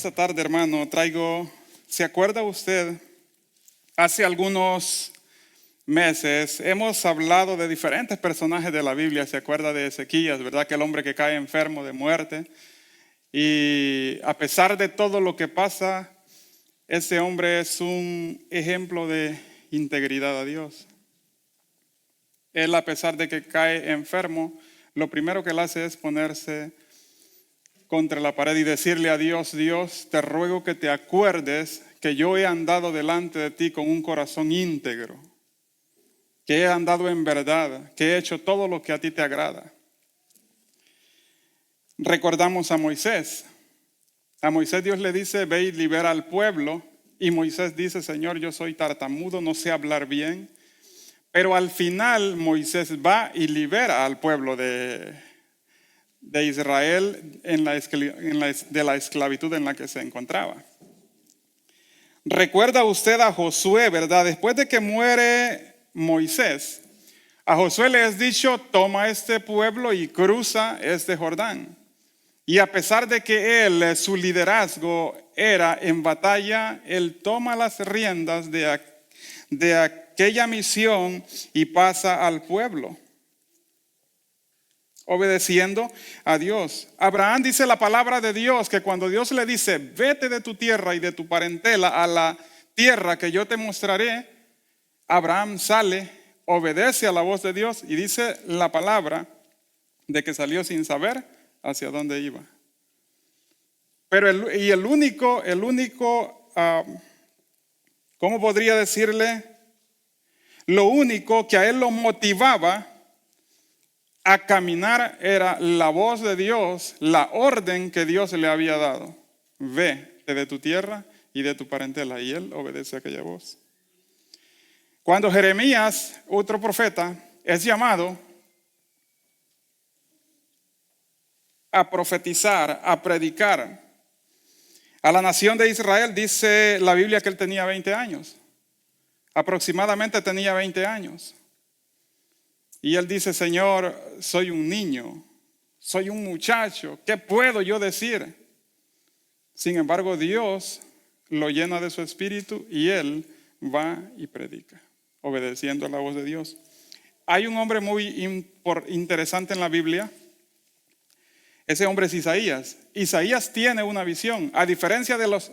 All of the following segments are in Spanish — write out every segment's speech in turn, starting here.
esta tarde, hermano, ¿se acuerda usted? Hace algunos meses hemos hablado de diferentes personajes de la Biblia. ¿Se acuerda de Ezequías, verdad? Aquel hombre que cae enfermo de muerte. Y a pesar de todo lo que pasa, ese hombre es un ejemplo de integridad a Dios. Él, a pesar de que cae enfermo, lo primero que él hace es ponerse contra la pared y decirle a Dios: Dios, te ruego que te acuerdes que yo he andado delante de ti con un corazón íntegro, que he andado en verdad, que he hecho todo lo que a ti te agrada. Recordamos a Moisés. A Moisés Dios le dice: ve y libera al pueblo. Y Moisés dice: Señor, yo soy tartamudo, no sé hablar bien. Pero al final Moisés va y libera al pueblo de Israel de la esclavitud en la que se encontraba. Recuerda usted a Josué, ¿verdad? Después de que muere Moisés, a Josué le es dicho: toma este pueblo y cruza este Jordán. Y a pesar de que su liderazgo era en batalla, él toma las riendas de aquella misión y pasa al pueblo, obedeciendo a Dios. Abraham, dice la palabra de Dios, que cuando Dios le dice: vete de tu tierra y de tu parentela a la tierra que yo te mostraré, Abraham sale, obedece a la voz de Dios, y dice la palabra de que salió sin saber hacia dónde iba. Pero el único, ¿cómo podría decirle? Lo único que a él lo motivaba a caminar era la voz de Dios, la orden que Dios le había dado: vete de tu tierra y de tu parentela. Y él obedece a aquella voz. Cuando Jeremías, otro profeta, es llamado a profetizar, a predicar a la nación de Israel, dice la Biblia que él tenía 20 años. Aproximadamente tenía 20 años. Y él dice: Señor, soy un niño, soy un muchacho, ¿qué puedo yo decir? Sin embargo, Dios lo llena de su espíritu y él va y predica, obedeciendo a la voz de Dios. Hay un hombre muy interesante en la Biblia. Ese hombre es Isaías. Isaías tiene una visión. A diferencia de los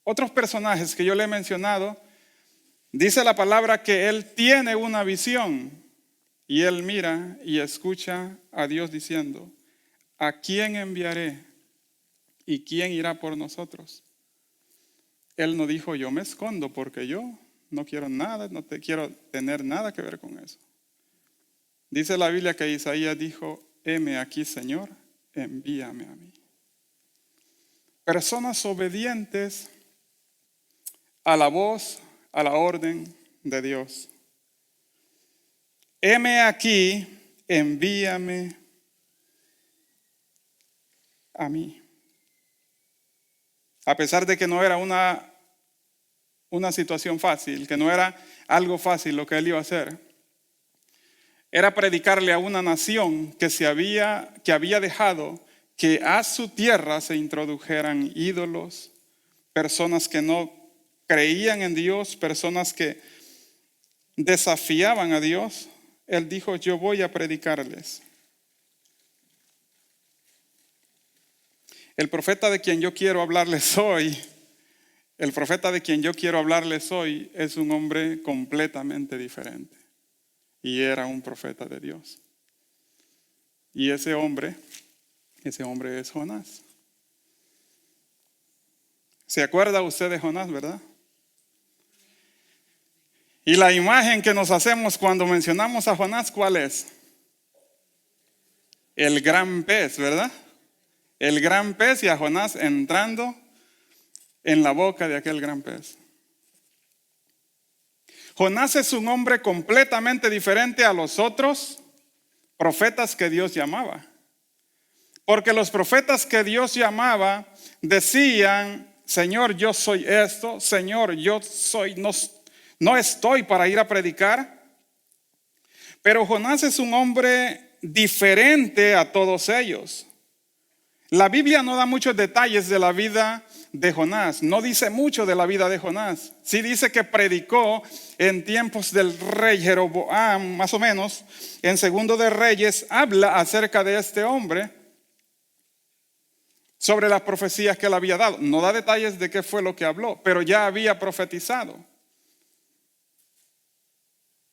otros personajes que yo le he mencionado, dice la palabra que él tiene una visión. Y él mira y escucha a Dios diciendo: ¿a quién enviaré? ¿Y quién irá por nosotros? Él no dijo: yo me escondo porque yo no quiero nada, no te quiero tener nada que ver con eso. Dice la Biblia que Isaías dijo: heme aquí, Señor, envíame a mí. Personas obedientes a la voz, a la orden de Dios. Heme aquí, envíame a mí. A pesar de que no era una situación fácil, que no era algo fácil lo que él iba a hacer, era predicarle a una nación que había dejado que a su tierra se introdujeran ídolos, personas que no creían en Dios, personas que desafiaban a Dios. Él dijo: yo voy a predicarles. El profeta de quien yo quiero hablarles hoy es un hombre completamente diferente. Y era un profeta de Dios. Y ese hombre es Jonás. ¿Se acuerda usted de Jonás, verdad? Y la imagen que nos hacemos cuando mencionamos a Jonás, ¿cuál es? El gran pez, ¿verdad? El gran pez, y a Jonás entrando en la boca de aquel gran pez. Jonás es un hombre completamente diferente a los otros profetas que Dios llamaba. Porque los profetas que Dios llamaba decían: Señor, yo soy esto. Señor, yo soy, no estoy para ir a predicar. Pero Jonás es un hombre diferente a todos ellos. La Biblia no da muchos detalles de la vida de Jonás, no dice mucho de la vida de Jonás. Sí dice que predicó en tiempos del rey Jeroboam, más o menos. En Segundo de Reyes habla acerca de este hombre, sobre las profecías que él había dado. No da detalles de qué fue lo que habló, pero ya había profetizado.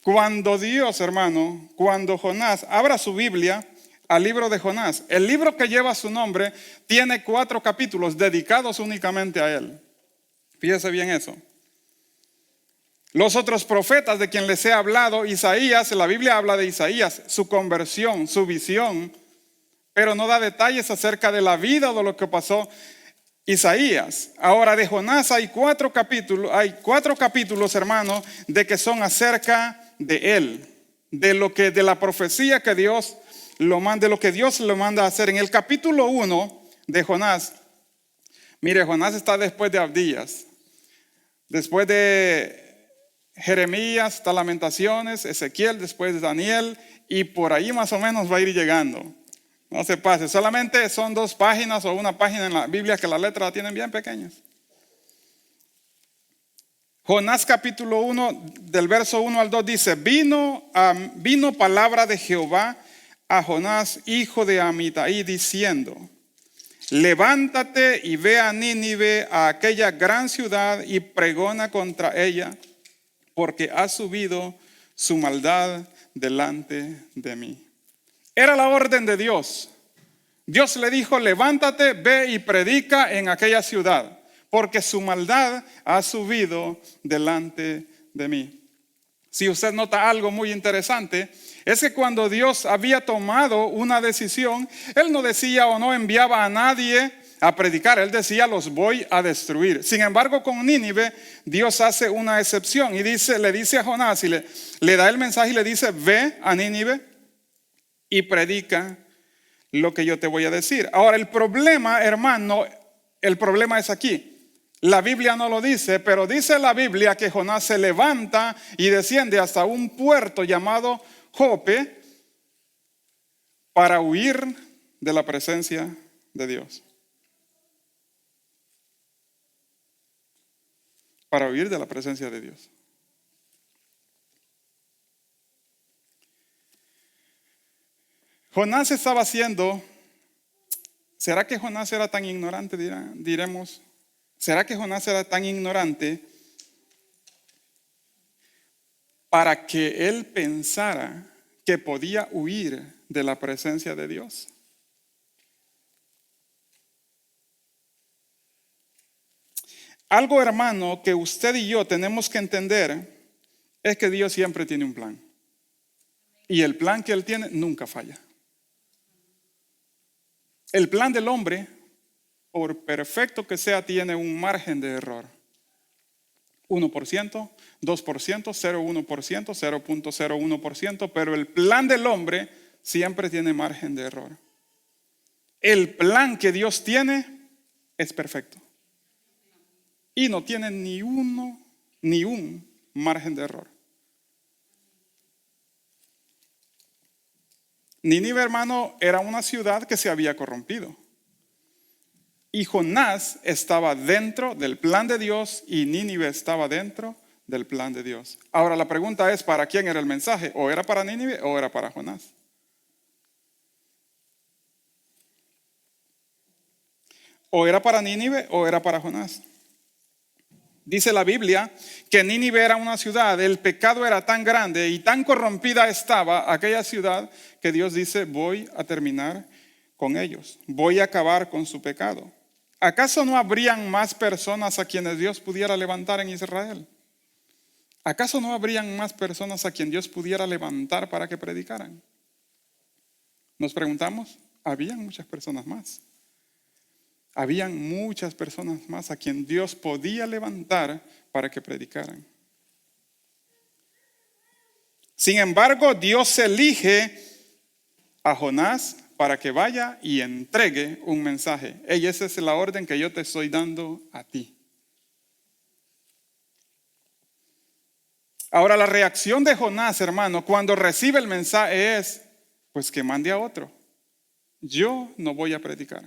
Cuando Dios, hermano, cuando Jonás abra su Biblia al libro de Jonás, el libro que lleva su nombre tiene 4 capítulos dedicados únicamente a él. Fíjese bien eso. Los otros profetas de quien les he hablado, Isaías, la Biblia habla de Isaías, su conversión, su visión, pero no da detalles acerca de la vida o de lo que pasó Isaías. Ahora de Jonás hay 4 capítulos, hermano, de que son acerca de él, de la profecía que Dios lo manda, de lo que Dios lo manda a hacer. En el capítulo 1 de Jonás, mire, Jonás está después de Abdías, después de Jeremías, está Lamentaciones, Ezequiel, después de Daniel, y por ahí más o menos va a ir llegando. No se pase, solamente son 2 páginas o 1 página en la Biblia que las letras la tienen bien pequeñas. Jonás capítulo 1, del verso 1 al 2 dice: vino palabra de Jehová a Jonás, hijo de Amitai, diciendo: levántate y ve a Nínive, a aquella gran ciudad, y pregona contra ella, porque ha subido su maldad delante de mí. Era la orden de Dios. Dios le dijo: levántate, ve y predica en aquella ciudad, porque su maldad ha subido delante de mí. Si usted nota algo muy interesante, es que cuando Dios había tomado una decisión, Él no decía o no enviaba a nadie a predicar. Él decía: los voy a destruir. Sin embargo, con Nínive, Dios hace una excepción y le dice a Jonás, y le da el mensaje y le dice: ve a Nínive y predica lo que yo te voy a decir. Ahora, el problema, hermano, el problema es aquí. La Biblia no lo dice, pero dice la Biblia que Jonás se levanta y desciende hasta un puerto llamado Jope para huir de la presencia de Dios. Para huir de la presencia de Dios. Jonás estaba haciendo, ¿será que Jonás era tan ignorante? Diremos, ¿será que Jonás era tan ignorante para que él pensara que podía huir de la presencia de Dios? Algo, hermano, que usted y yo tenemos que entender es que Dios siempre tiene un plan. Y el plan que Él tiene nunca falla. El plan del hombre, por perfecto que sea, tiene un margen de error. 1%, 2%, 0,1%, 0,01%, pero el plan del hombre siempre tiene margen de error. El plan que Dios tiene es perfecto. Y no tiene ni un margen de error. Nínive, hermano, era una ciudad que se había corrompido. Y Jonás estaba dentro del plan de Dios y Nínive estaba dentro del plan de Dios. Ahora la pregunta es: ¿para quién era el mensaje? ¿O era para Nínive o era para Jonás? ¿O era para Nínive o era para Jonás? Dice la Biblia que Nínive era una ciudad, el pecado era tan grande y tan corrompida estaba aquella ciudad que Dios dice: voy a terminar con ellos, voy a acabar con su pecado. ¿Acaso no habrían más personas a quienes Dios pudiera levantar en Israel? ¿Acaso no habrían más personas a quien Dios pudiera levantar para que predicaran? Nos preguntamos, habían muchas personas más. Habían muchas personas más a quien Dios podía levantar para que predicaran. Sin embargo, Dios elige a Jonás para que vaya y entregue un mensaje. Y esa es la orden que yo te estoy dando a ti. Ahora, la reacción de Jonás, hermano, cuando recibe el mensaje es: pues que mande a otro. Yo no voy a predicar.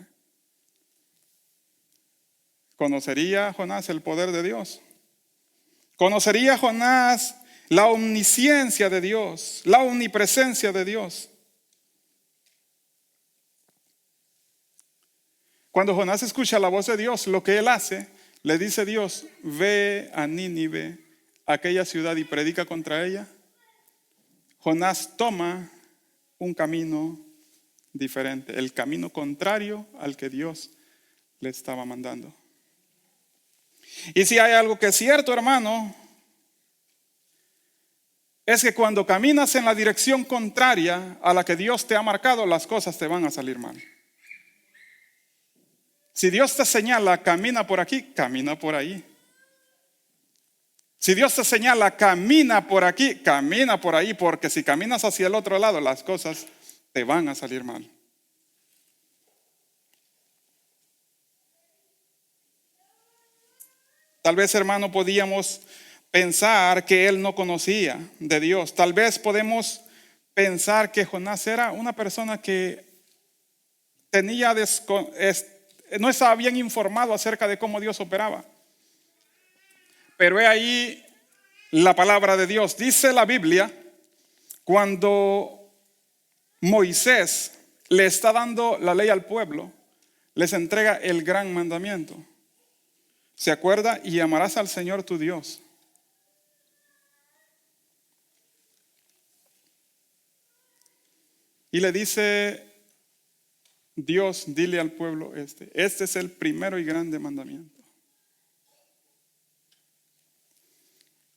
¿Conocería Jonás el poder de Dios? ¿Conocería Jonás la omnisciencia de Dios, la omnipresencia de Dios? Cuando Jonás escucha la voz de Dios, lo que él hace, le dice Dios: ve a Nínive, aquella ciudad, y predica contra ella. Jonás toma un camino diferente, el camino contrario al que Dios le estaba mandando. Y si hay algo que es cierto, hermano, es que cuando caminas en la dirección contraria a la que Dios te ha marcado, las cosas te van a salir mal. Si Dios te señala, camina por aquí, camina por ahí. Si Dios te señala, camina por aquí, camina por ahí, porque si caminas hacia el otro lado, las cosas te van a salir mal. Tal vez, hermano, podíamos pensar que él no conocía de Dios. Tal vez podemos pensar que Jonás era una persona que no estaba bien informado acerca de cómo Dios operaba. Pero he ahí la palabra de Dios. Dice la Biblia, cuando Moisés le está dando la ley al pueblo, les entrega el gran mandamiento. ¿Se acuerda? Y amarás al Señor tu Dios. Y le dice Dios: dile al pueblo este es el primero y grande mandamiento.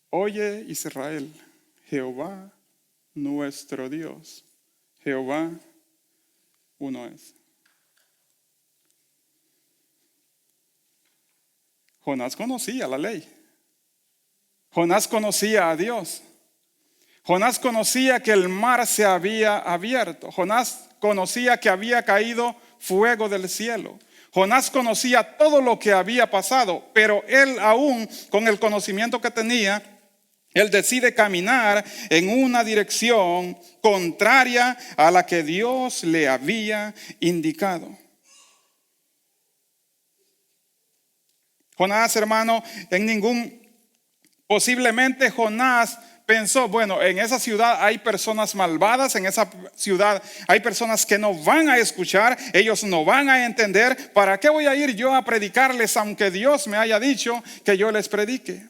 Oye, Israel, Jehová nuestro Dios, Jehová uno es. Jonás conocía la ley. Jonás conocía a Dios. Jonás conocía que el mar se había abierto. Jonás conocía que había caído fuego del cielo. Jonás conocía todo lo que había pasado, pero él, aún con el conocimiento que tenía, él decide caminar en una dirección contraria a la que Dios le había indicado. Jonás, hermano, posiblemente Jonás pensó: bueno, en esa ciudad hay personas malvadas, en esa ciudad hay personas que no van a escuchar, ellos no van a entender. ¿Para qué voy a ir yo a predicarles aunque Dios me haya dicho que yo les predique?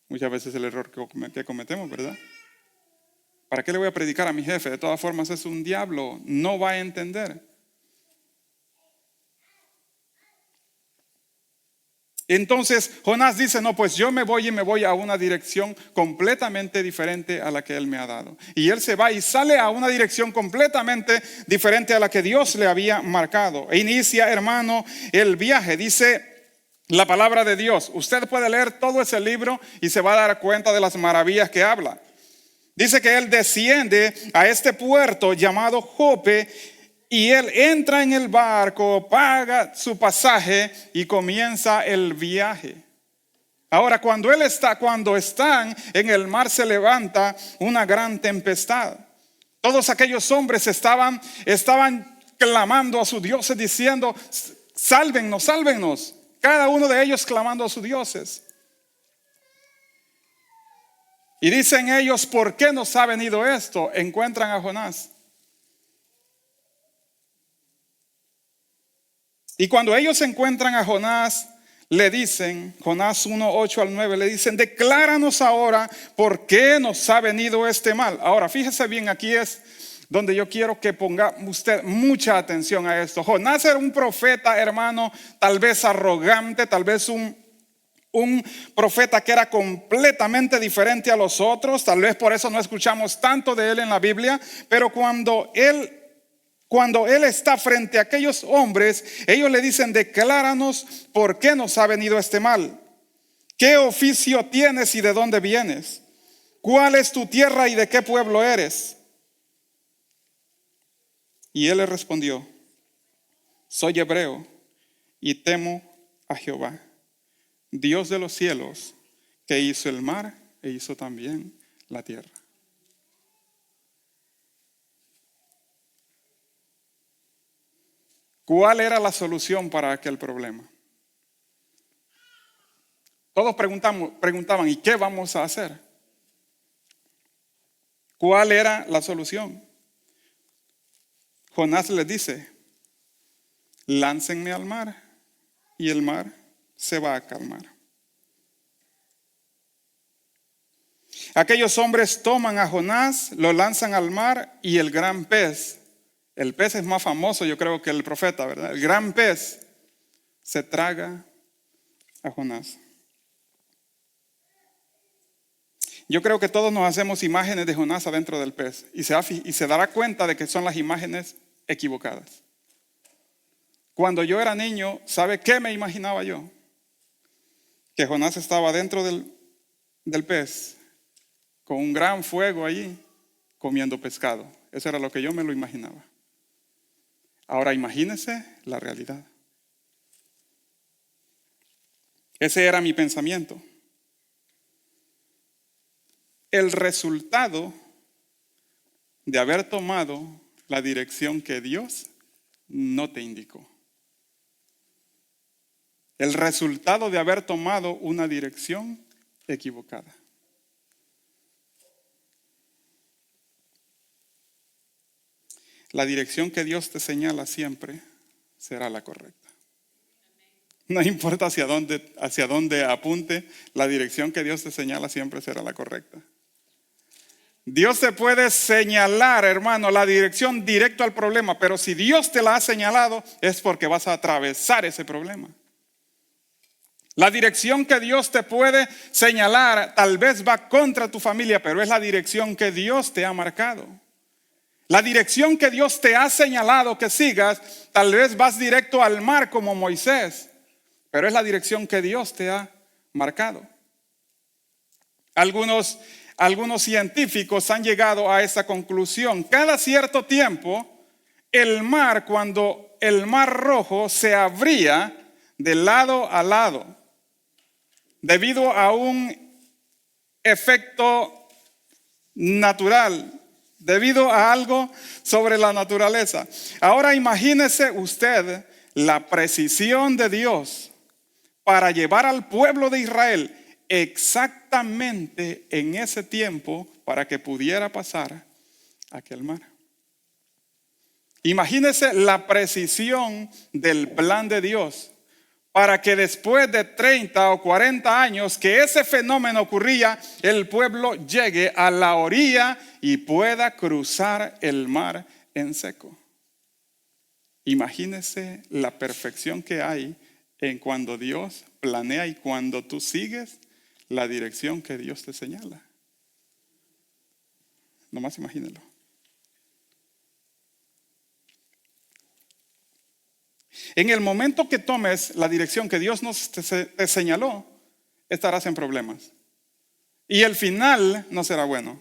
Muchas veces el error que cometemos, ¿verdad? ¿Para qué le voy a predicar a mi jefe? De todas formas es un diablo, no va a entender. Entonces Jonás dice: no, pues yo me voy a una dirección completamente diferente a la que él me ha dado. Y él se va y sale a una dirección completamente diferente a la que Dios le había marcado. E inicia, hermano, el viaje. Dice la palabra de Dios. Usted puede leer todo ese libro y se va a dar cuenta de las maravillas que habla. Dice que él desciende a este puerto llamado Jope. Y él entra en el barco, paga su pasaje y comienza el viaje. Ahora, cuando están en el mar, se levanta una gran tempestad. Todos aquellos hombres estaban clamando a sus dioses, diciendo: sálvennos, sálvennos. Cada uno de ellos clamando a sus dioses. Y dicen ellos: ¿por qué nos ha venido esto? Encuentran a Jonás. Y cuando ellos encuentran a Jonás, le dicen, Jonás 1:8-9, le dicen: decláranos ahora por qué nos ha venido este mal. Ahora, fíjese bien, aquí es donde yo quiero que ponga usted mucha atención a esto. Jonás era un profeta, hermano, tal vez arrogante, tal vez un profeta que era completamente diferente a los otros. Tal vez por eso no escuchamos tanto de él en la Biblia. Pero cuando él está frente a aquellos hombres, ellos le dicen: decláranos por qué nos ha venido este mal. ¿Qué oficio tienes y de dónde vienes? ¿Cuál es tu tierra y de qué pueblo eres? Y él le respondió: soy hebreo y temo a Jehová, Dios de los cielos, que hizo el mar e hizo también la tierra. ¿Cuál era la solución para aquel problema? Todos preguntaban, ¿y qué vamos a hacer? ¿Cuál era la solución? Jonás les dice, láncenme al mar y el mar se va a calmar. Aquellos hombres toman a Jonás, lo lanzan al mar y el gran pez, el pez es más famoso yo creo que el profeta, ¿verdad? El gran pez se traga a Jonás. Yo creo que todos nos hacemos imágenes de Jonás adentro del pez y se dará cuenta de que son las imágenes equivocadas. Cuando yo era niño, ¿sabe qué me imaginaba yo? Que Jonás estaba dentro del pez con un gran fuego allí comiendo pescado. Eso era lo que yo me lo imaginaba. Ahora imagínese la realidad. Ese era mi pensamiento. El resultado de haber tomado la dirección que Dios no te indicó. El resultado de haber tomado una dirección equivocada. La dirección que Dios te señala siempre será la correcta. No importa hacia dónde apunte, la dirección que Dios te señala siempre será la correcta. Dios te puede señalar, hermano, la dirección directo al problema, pero si Dios te la ha señalado es porque vas a atravesar ese problema. La dirección que Dios te puede señalar tal vez va contra tu familia, pero es la dirección que Dios te ha marcado. La dirección que Dios te ha señalado que sigas, tal vez vas directo al mar como Moisés, pero es la dirección que Dios te ha marcado. Algunos científicos han llegado a esa conclusión. Cada cierto tiempo, cuando el mar Rojo se abría de lado a lado, debido a un efecto natural, debido a algo sobre la naturaleza. Ahora imagínese usted la precisión de Dios para llevar al pueblo de Israel exactamente en ese tiempo para que pudiera pasar aquel mar. Imagínese la precisión del plan de Dios para que después de 30 o 40 años que ese fenómeno ocurría, el pueblo llegue a la orilla y pueda cruzar el mar en seco. Imagínese la perfección que hay en cuando Dios planea y cuando tú sigues la dirección que Dios te señala. Nomás imagínelo. En el momento que tomes la dirección que Dios te señaló, estarás en problemas. Y el final no será bueno.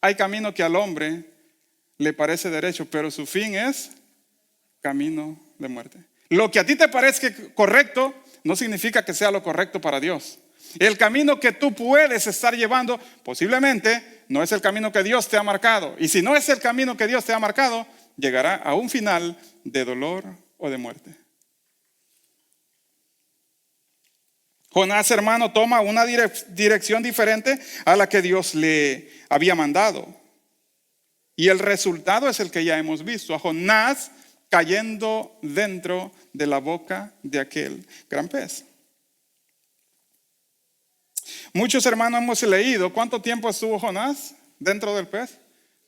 Hay camino que al hombre le parece derecho, pero su fin es camino de muerte. Lo que a ti te parece correcto no significa que sea lo correcto para Dios. El camino que tú puedes estar llevando posiblemente no es el camino que Dios te ha marcado. Y si no es el camino que Dios te ha marcado, llegará a un final de dolor o de muerte. Jonás, hermano, toma una dirección diferente a la que Dios le había mandado. Y el resultado es el que ya hemos visto. A Jonás cayendo dentro de la boca de aquel gran pez. Muchos hermanos hemos leído cuánto tiempo estuvo Jonás dentro del pez.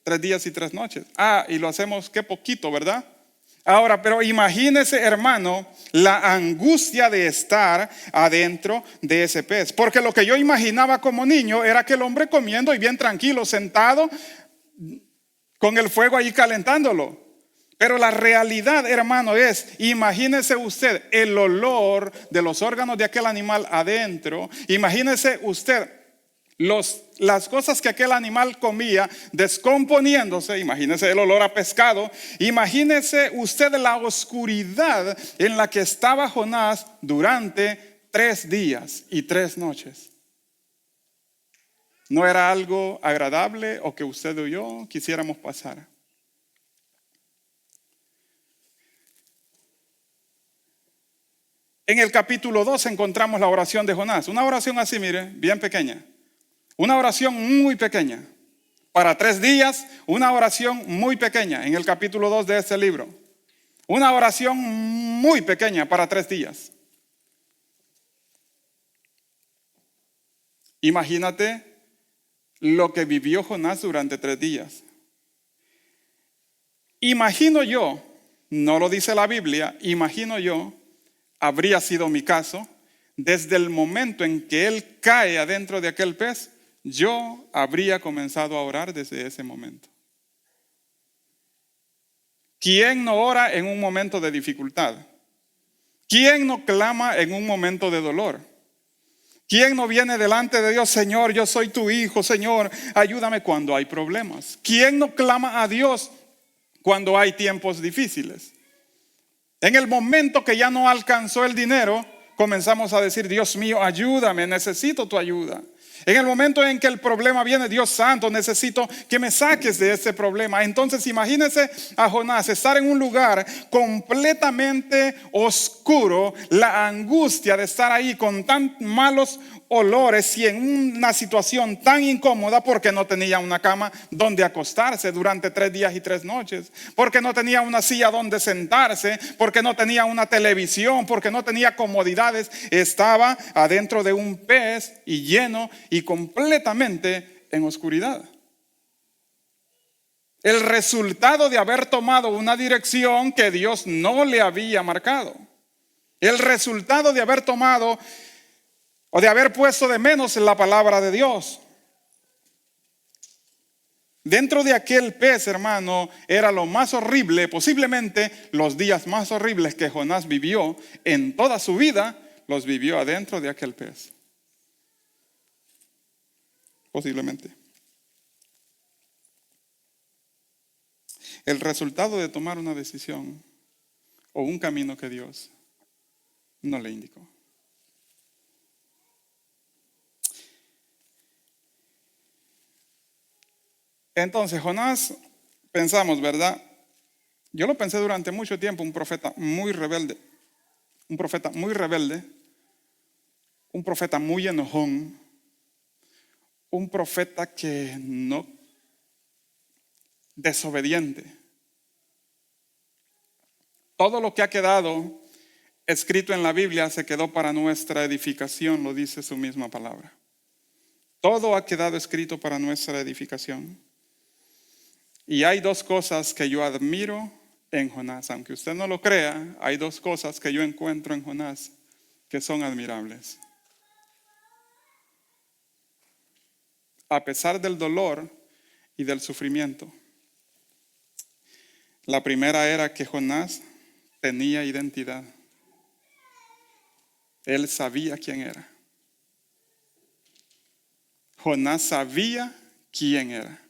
3 días y 3 noches. Y lo hacemos qué poquito, ¿verdad? Ahora, pero imagínese, hermano, la angustia de estar adentro de ese pez. Porque lo que yo imaginaba como niño era que el hombre comiendo y bien tranquilo, sentado con el fuego ahí calentándolo. Pero la realidad, hermano, imagínese usted el olor de los órganos de aquel animal adentro. Imagínese usted las cosas que aquel animal comía descomponiéndose. Imagínese el olor a pescado. Imagínese usted la oscuridad en la que estaba Jonás durante 3 días y 3 noches. No era algo agradable o que usted o yo quisiéramos pasar. En el capítulo 2 encontramos la oración de Jonás. Una oración así, mire, bien pequeña. Una oración muy pequeña. Para 3 días, una oración muy pequeña en el capítulo 2 de este libro. Una oración muy pequeña para 3 días. Imagínate lo que vivió Jonás durante 3 días. Imagino yo, no lo dice la Biblia, imagino yo, habría sido mi caso, desde el momento en que él cae adentro de aquel pez, yo habría comenzado a orar desde ese momento. ¿Quién no ora en un momento de dificultad? ¿Quién no clama en un momento de dolor? ¿Quién no viene delante de Dios? Señor, yo soy tu hijo, Señor, ayúdame cuando hay problemas. ¿Quién no clama a Dios cuando hay tiempos difíciles? En el momento que ya no alcanzó el dinero, comenzamos a decir, Dios mío, ayúdame, necesito tu ayuda. En el momento en que el problema viene, Dios santo, necesito que me saques de ese problema. Entonces imagínense a Jonás estar en un lugar completamente oscuro, la angustia de estar ahí con tan malos olores y en una situación tan incómoda porque no tenía una cama donde acostarse durante 3 días y 3 noches, porque no tenía una silla donde sentarse, porque no tenía una televisión, porque no tenía comodidades. Estaba adentro de un pez y lleno y completamente en oscuridad. El resultado de haber tomado una dirección que Dios no le había marcado. El resultado de haber tomado o de haber puesto de menos en la palabra de Dios. Dentro de aquel pez, hermano, era lo más horrible, posiblemente los días más horribles que Jonás vivió en toda su vida, los vivió adentro de aquel pez. Posiblemente. El resultado de tomar una decisión o un camino que Dios no le indicó. Entonces, Jonás, pensamos, ¿verdad? Yo lo pensé durante mucho tiempo, un profeta muy rebelde, un profeta muy enojón, un profeta que no, desobediente. Todo lo que ha quedado escrito en la Biblia se quedó para nuestra edificación, lo dice su misma palabra. Todo ha quedado escrito para nuestra edificación. Y hay 2 cosas que yo admiro en Jonás. Aunque usted no lo crea, hay 2 cosas que yo encuentro en Jonás que son admirables. A pesar del dolor y del sufrimiento. La primera era que Jonás tenía identidad. Él sabía quién era. Jonás sabía quién era.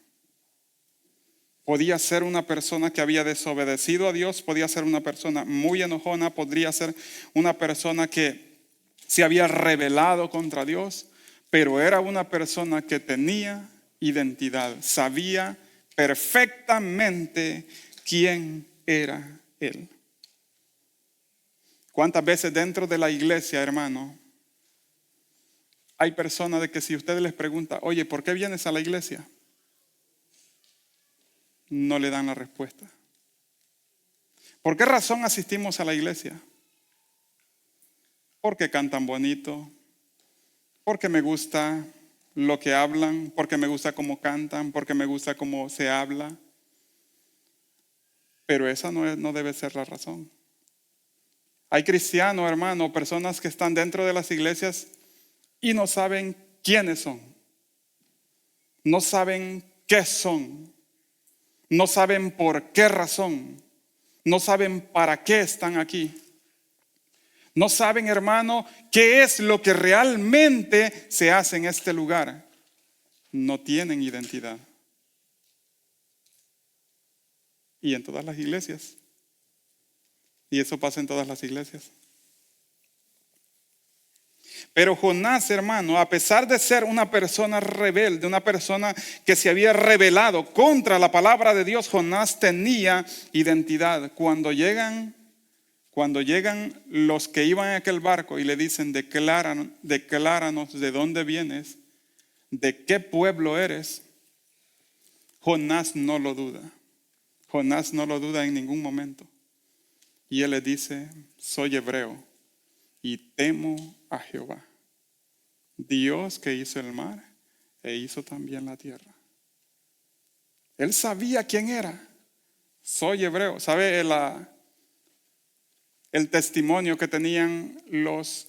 Podía ser una persona que había desobedecido a Dios, podía ser una persona muy enojona, podría ser una persona que se había rebelado contra Dios, pero era una persona que tenía identidad, sabía perfectamente quién era él. ¿Cuántas veces dentro de la iglesia, hermano, hay personas de que si usted les pregunta, oye, ¿por qué vienes a la iglesia? No le dan la respuesta. ¿Por qué razón asistimos a la iglesia? Porque cantan bonito, porque me gusta lo que hablan, porque me gusta cómo cantan, porque me gusta cómo se habla. Pero esa no debe ser la razón. Hay cristianos, hermano, personas que están dentro de las iglesias y no saben quiénes son. No saben qué son. No saben por qué razón. No saben para qué están aquí. No saben, hermano, qué es lo que realmente se hace en este lugar. No tienen identidad. Y en todas las iglesias. Y eso pasa en todas las iglesias. Pero Jonás, hermano, a pesar de ser una persona rebelde, una persona que se había rebelado contra la palabra de Dios, Jonás tenía identidad. Cuando Cuando llegan los que iban en aquel barco y le dicen, decláranos de dónde vienes, de qué pueblo eres, Jonás no lo duda. Jonás no lo duda en ningún momento. Y él le dice, soy hebreo y temo a Jehová, Dios que hizo el mar e hizo también la tierra. Él sabía quién era. Soy hebreo. ¿Sabe el testimonio que tenían los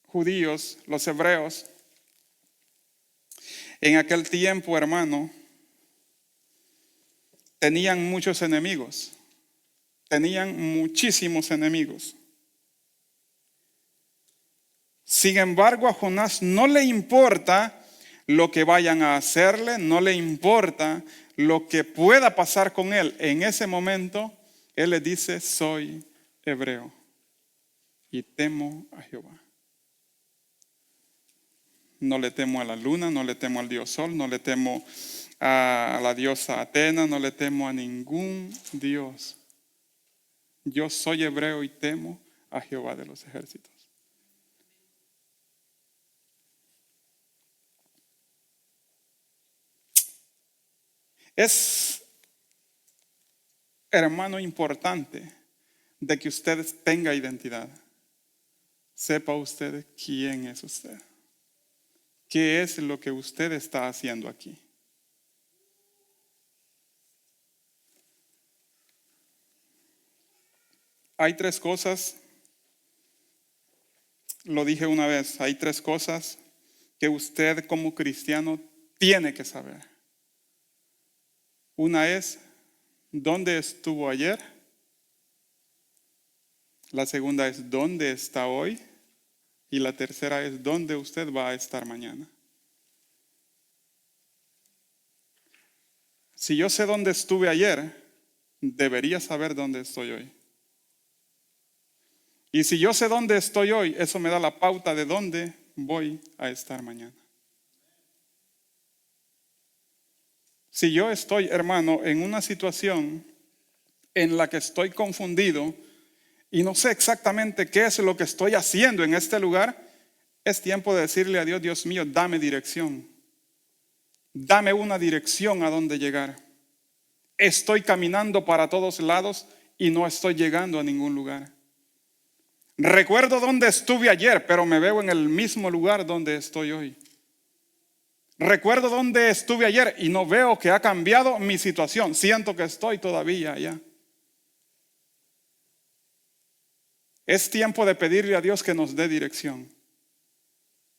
judíos, los hebreos? En aquel tiempo, hermano, tenían muchos enemigos. Tenían muchísimos enemigos. Sin embargo, a Jonás no le importa lo que vayan a hacerle, no le importa lo que pueda pasar con él. En ese momento, él le dice, soy hebreo y temo a Jehová. No le temo a la luna, no le temo al dios sol, no le temo a la diosa Atena, no le temo a ningún dios. Yo soy hebreo y temo a Jehová de los ejércitos. Es, hermano, importante de que usted tenga identidad. Sepa usted quién es usted. ¿Qué es lo que usted está haciendo aquí? Hay tres cosas, lo dije una vez, hay tres cosas que usted como cristiano tiene que saber. Una es, ¿dónde estuvo ayer? La segunda es, ¿dónde está hoy? Y la tercera es, ¿dónde usted va a estar mañana? Si yo sé dónde estuve ayer, debería saber dónde estoy hoy. Y si yo sé dónde estoy hoy, eso me da la pauta de dónde voy a estar mañana. Si yo estoy, hermano, en una situación en la que estoy confundido y no sé exactamente qué es lo que estoy haciendo en este lugar, es tiempo de decirle a Dios, Dios mío, dame dirección. Dame una dirección a dónde llegar. Estoy caminando para todos lados y no estoy llegando a ningún lugar. Recuerdo dónde estuve ayer, pero me veo en el mismo lugar donde estoy hoy. Recuerdo dónde estuve ayer y no veo que ha cambiado mi situación. Siento que estoy todavía allá. Es tiempo de pedirle a Dios que nos dé dirección.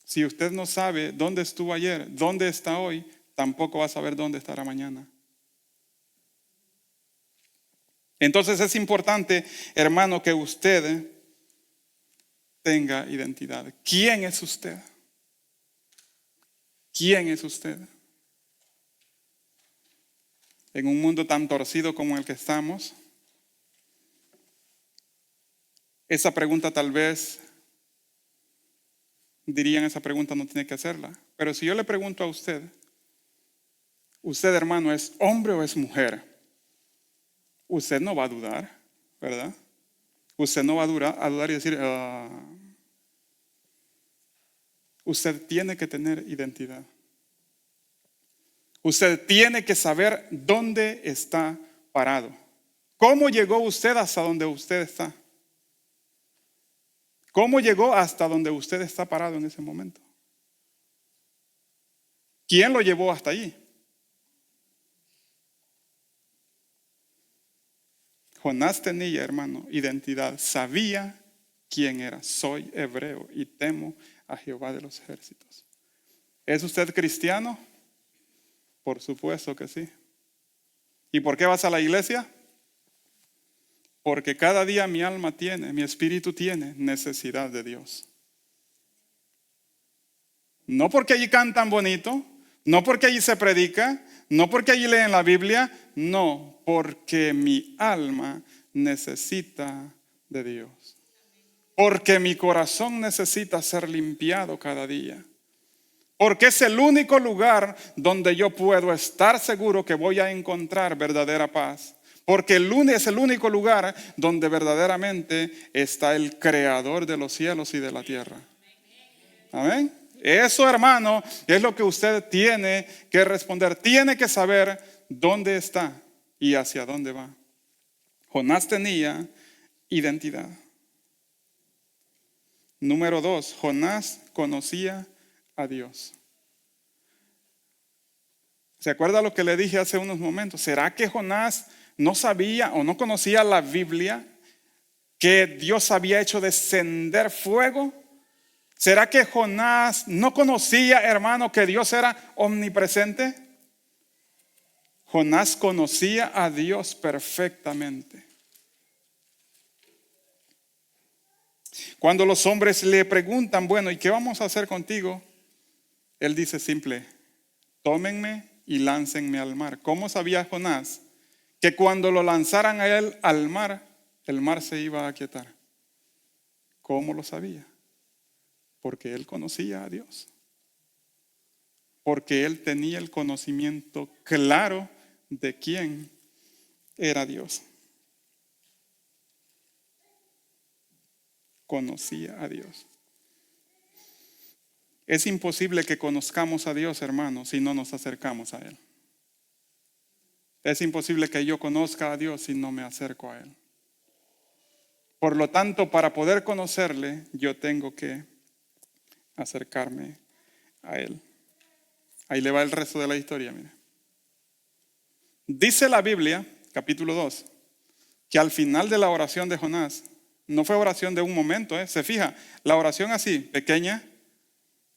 Si usted no sabe dónde estuvo ayer, dónde está hoy, tampoco va a saber dónde estará mañana. Entonces es importante, hermano, que usted tenga identidad. ¿Quién es usted? ¿Quién es usted? En un mundo tan torcido como el que estamos, esa pregunta tal vez dirían, esa pregunta no tiene que hacerla. Pero si yo le pregunto a usted, usted, hermano, ¿es hombre o es mujer? Usted no va a dudar, ¿verdad? Usted no va a dudar y decir, usted tiene que tener identidad. Usted tiene que saber dónde está parado. ¿Cómo llegó usted hasta donde usted está? ¿Cómo llegó hasta donde usted está parado en ese momento? ¿Quién lo llevó hasta allí? Jonás tenía, hermano, identidad. Sabía quién era. Soy hebreo y temo a Jehová de los ejércitos. ¿Es usted cristiano? Por supuesto que sí. ¿Y por qué vas a la iglesia? Porque cada día mi alma tiene, mi espíritu tiene necesidad de Dios. No porque allí cantan bonito, no porque allí se predica, no porque allí leen la Biblia, no, porque mi alma necesita de Dios. Porque mi corazón necesita ser limpiado cada día. Porque es el único lugar donde yo puedo estar seguro que voy a encontrar verdadera paz. Porque el lunes es el único lugar donde verdaderamente está el creador de los cielos y de la tierra. Amén. Eso, hermano, es lo que usted tiene que responder. Tiene que saber dónde está y hacia dónde va. Jonás tenía identidad. Número 2, Jonás conocía a Dios. ¿Se acuerda lo que le dije hace unos momentos? ¿Será que Jonás no sabía o no conocía la Biblia? ¿Que Dios había hecho descender fuego? ¿Será que Jonás no conocía, hermano, que Dios era omnipresente? Jonás conocía a Dios perfectamente. Cuando los hombres le preguntan, bueno, ¿y qué vamos a hacer contigo? Él dice simple, tómenme y láncenme al mar. ¿Cómo sabía Jonás que cuando lo lanzaran a él al mar, el mar se iba a aquietar? ¿Cómo lo sabía? Porque él conocía a Dios. Porque él tenía el conocimiento claro de quién era Dios. Conocía a Dios. Es imposible que conozcamos a Dios, hermanos, si no nos acercamos a Él. Es imposible que yo conozca a Dios si no me acerco a Él. Por lo tanto, para poder conocerle, yo tengo que acercarme a Él. Ahí le va el resto de la historia, mire. Dice la Biblia, capítulo 2, que al final de la oración de Jonás, no fue oración de un momento, se fija, la oración así, pequeña,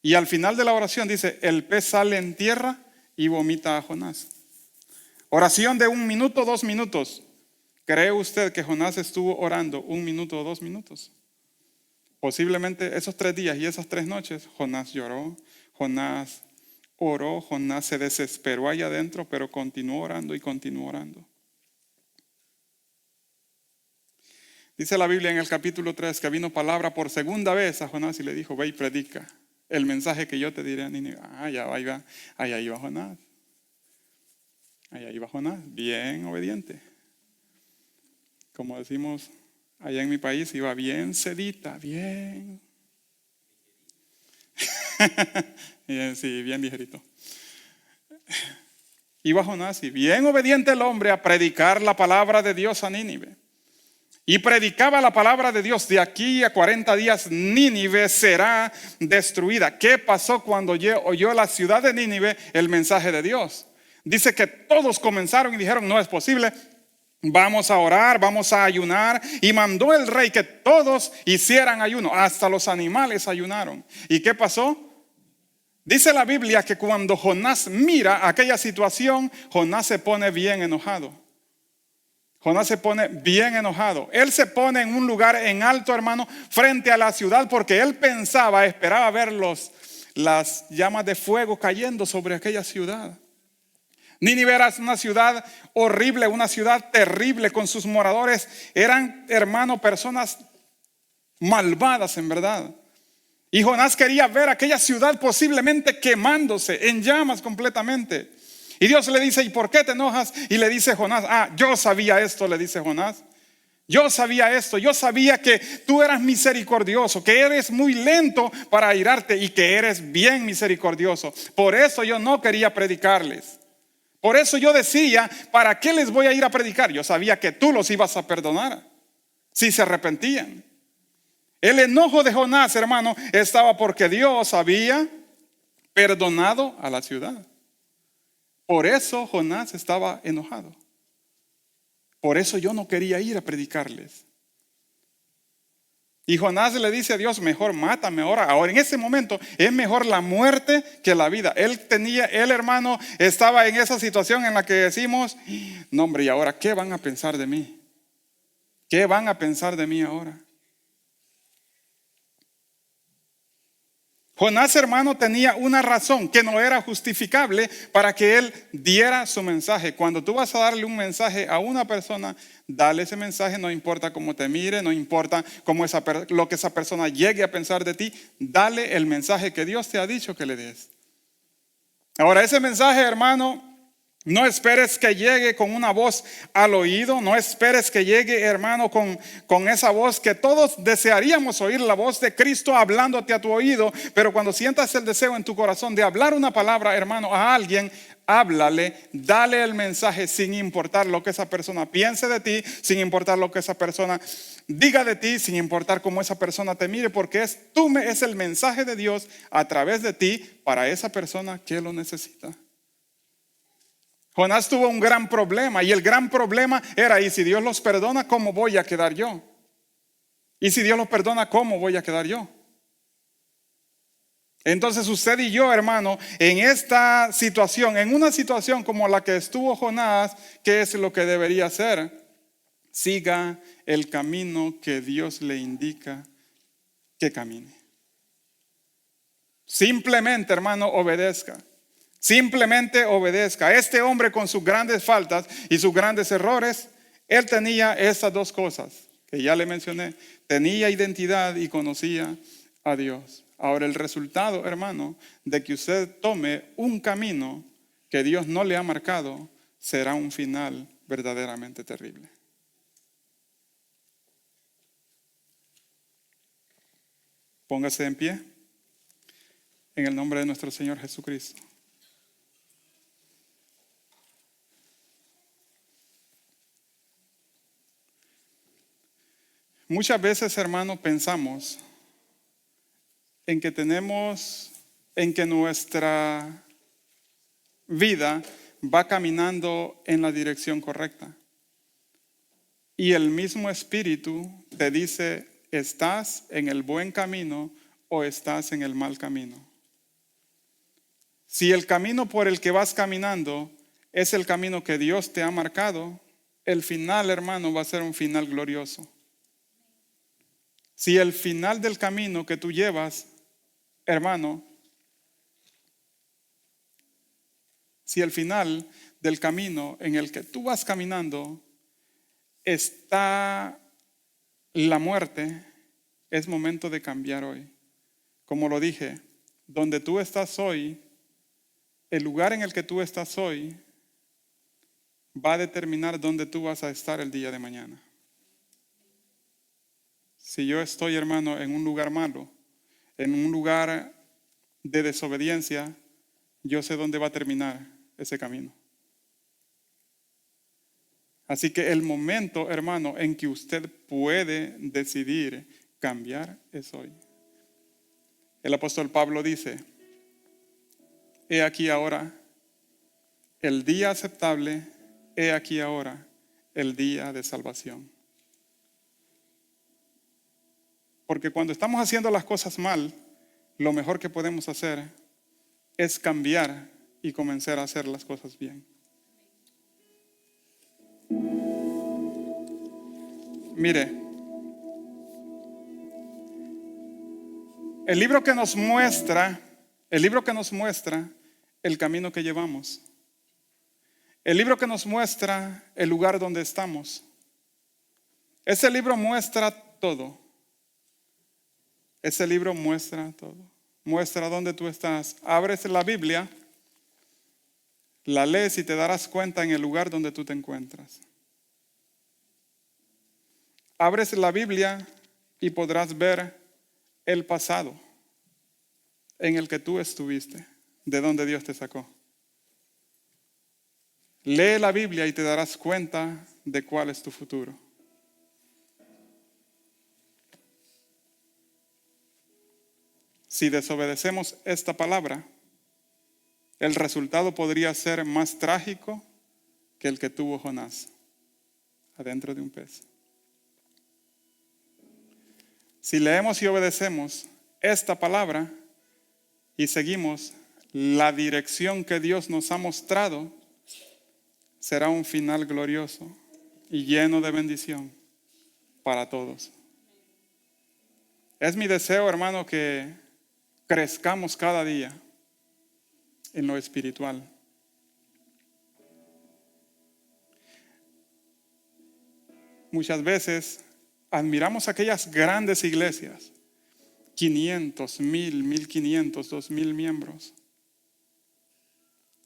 y al final de la oración dice, el pez sale en tierra y vomita a Jonás. Oración de 1 minuto, 2 minutos. ¿Cree usted que Jonás estuvo orando 1 minuto o 2 minutos? Posiblemente esos 3 días y esas 3 noches, Jonás lloró, Jonás oró, Jonás se desesperó allá adentro, pero continuó orando y continuó orando. Dice la Biblia en el capítulo 3 que vino palabra por segunda vez a Jonás y le dijo, ve y predica el mensaje que yo te diré a Nínive. Allá iba Jonás. Allá iba Jonás, bien obediente. Como decimos allá en mi país, iba bien sedita, bien. Sí, bien ligerito. Iba Jonás y bien obediente el hombre a predicar la palabra de Dios a Nínive. Y predicaba la palabra de Dios. De aquí a 40 días Nínive será destruida. ¿Qué pasó cuando oyó la ciudad de Nínive el mensaje de Dios? Dice que todos comenzaron y dijeron, no es posible. Vamos a orar, vamos a ayunar. Y mandó el rey que todos hicieran ayuno. Hasta los animales ayunaron. ¿Y qué pasó? Dice la Biblia que cuando Jonás mira aquella situación, Jonás se pone bien enojado. Jonás se pone bien enojado. Él se pone en un lugar en alto, hermano, frente a la ciudad, porque él esperaba ver las llamas de fuego cayendo sobre aquella ciudad. Nínive era una ciudad horrible, una ciudad terrible, con sus moradores. Eran, hermano, personas malvadas en verdad. Y Jonás quería ver aquella ciudad posiblemente quemándose en llamas completamente. Y Dios le dice, ¿y por qué te enojas? Y le dice Jonás, yo sabía esto, le dice Jonás. Yo sabía esto, yo sabía que tú eras misericordioso, que eres muy lento para airarte y que eres bien misericordioso. Por eso yo no quería predicarles. Por eso yo decía, ¿para qué les voy a ir a predicar? Yo sabía que tú los ibas a perdonar si se arrepentían. El enojo de Jonás, hermano, estaba porque Dios había perdonado a la ciudad. Por eso Jonás estaba enojado. Por eso yo no quería ir a predicarles. Y Jonás le dice a Dios, mejor mátame ahora. Ahora en ese momento es mejor la muerte que la vida. Él hermano, estaba en esa situación en la que decimos, no hombre, ¿y ahora qué van a pensar de mí? ¿Qué van a pensar de mí ahora? Jonás, hermano, tenía una razón que no era justificable para que él diera su mensaje. Cuando tú vas a darle un mensaje a una persona, dale ese mensaje, no importa cómo te mire, no importa lo que esa persona llegue a pensar de ti, dale el mensaje que Dios te ha dicho que le des. Ahora, ese mensaje, hermano, No esperes que llegue con una voz al oído. No esperes que llegue, hermano, con esa voz que todos desearíamos oír, la voz de Cristo hablándote a tu oído. Pero cuando sientas el deseo en tu corazón de hablar una palabra, hermano, a alguien, háblale, dale el mensaje sin importar lo que esa persona piense de ti, sin importar lo que esa persona diga de ti, sin importar cómo esa persona te mire, porque es el mensaje de Dios a través de ti para esa persona que lo necesita. Jonás tuvo un gran problema y el gran problema era, y si Dios los perdona, ¿cómo voy a quedar yo? Y si Dios los perdona, ¿cómo voy a quedar yo? Entonces usted y yo, hermano, en esta situación, en una situación como la que estuvo Jonás, ¿qué es lo que debería hacer? Siga el camino que Dios le indica que camine. Simplemente, hermano, obedezca. Simplemente obedezca. Este hombre, con sus grandes faltas y sus grandes errores, él tenía esas dos cosas que ya le mencioné. Tenía identidad y conocía a Dios. Ahora, el resultado, hermano, de que usted tome un camino que Dios no le ha marcado, será un final verdaderamente terrible. Póngase en pie en el nombre de nuestro Señor Jesucristo. Muchas veces, hermano, pensamos en que nuestra vida va caminando en la dirección correcta. Y el mismo Espíritu te dice, ¿estás en el buen camino o estás en el mal camino? Si el camino por el que vas caminando es el camino que Dios te ha marcado, el final, hermano, va a ser un final glorioso. Si el final del camino que tú llevas, hermano, si el final del camino en el que tú vas caminando está la muerte, es momento de cambiar hoy. Como lo dije, donde tú estás hoy, el lugar en el que tú estás hoy, va a determinar dónde tú vas a estar el día de mañana. Si yo estoy, hermano, en un lugar malo, en un lugar de desobediencia, yo sé dónde va a terminar ese camino. Así que el momento, hermano, en que usted puede decidir cambiar es hoy. El apóstol Pablo dice, he aquí ahora el día aceptable, he aquí ahora el día de salvación. Porque cuando estamos haciendo las cosas mal, lo mejor que podemos hacer es cambiar y comenzar a hacer las cosas bien. Mire, el libro que nos muestra el camino que llevamos. El libro que nos muestra el lugar donde estamos. Ese libro muestra todo. Ese libro muestra todo. Muestra dónde tú estás. Abres la Biblia, la lees y te darás cuenta en el lugar donde tú te encuentras. Abres la Biblia y podrás ver el pasado en el que tú estuviste, de donde Dios te sacó. Lee la Biblia y te darás cuenta de cuál es tu futuro. Si desobedecemos esta palabra, el resultado podría ser más trágico que el que tuvo Jonás adentro de un pez. Si leemos y obedecemos esta palabra y seguimos la dirección que Dios nos ha mostrado, será un final glorioso y lleno de bendición para todos. Es mi deseo, hermano, que crezcamos cada día en lo espiritual. Muchas veces admiramos aquellas grandes iglesias, 500, 1000, 1500, 2000 miembros.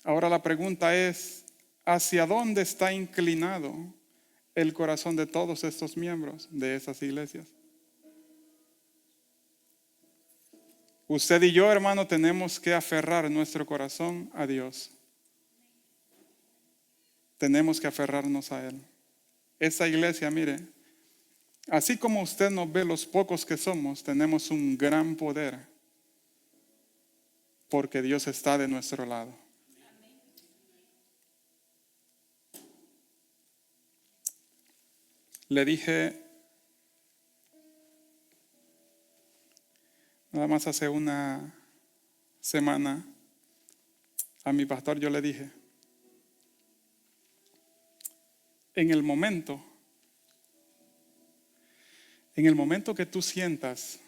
Ahora la pregunta es, ¿Hacia dónde está inclinado el corazón de todos estos miembros de esas iglesias? Usted y yo, hermano, tenemos que aferrar nuestro corazón a Dios. Tenemos que aferrarnos a Él. Esa iglesia, mire, así como usted nos ve los pocos que somos, tenemos un gran poder, porque Dios está de nuestro lado. Le dije, nada más hace una semana, a mi pastor yo le dije, en el momento que tú sientas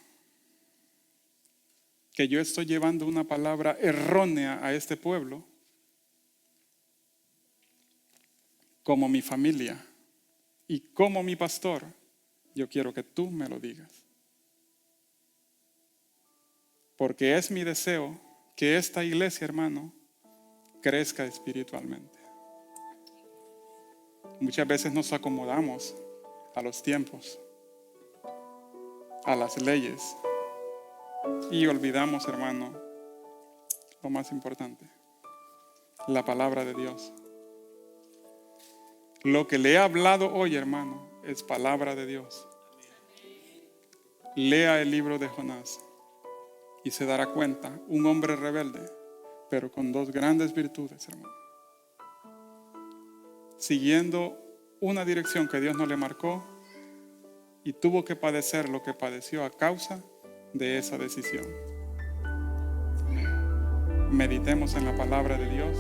que yo estoy llevando una palabra errónea a este pueblo, como mi familia y como mi pastor, yo quiero que tú me lo digas. Porque es mi deseo que esta iglesia, hermano, crezca espiritualmente. Muchas veces nos acomodamos a los tiempos, a las leyes, y olvidamos, hermano, lo más importante, la palabra de Dios. Lo que le he hablado hoy, hermano, es palabra de Dios. Lea el libro de Jonás y se dará cuenta, un hombre rebelde, pero con dos grandes virtudes, hermano. Siguiendo una dirección que Dios no le marcó, y tuvo que padecer lo que padeció a causa de esa decisión. Meditemos en la palabra de Dios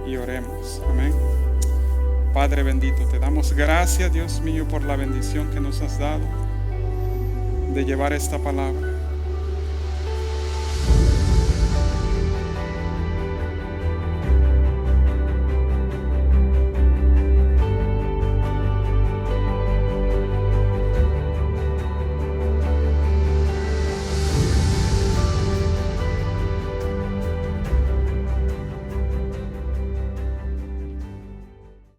y oremos. Amén. Padre bendito, te damos gracias, Dios mío, por la bendición que nos has dado de llevar esta palabra.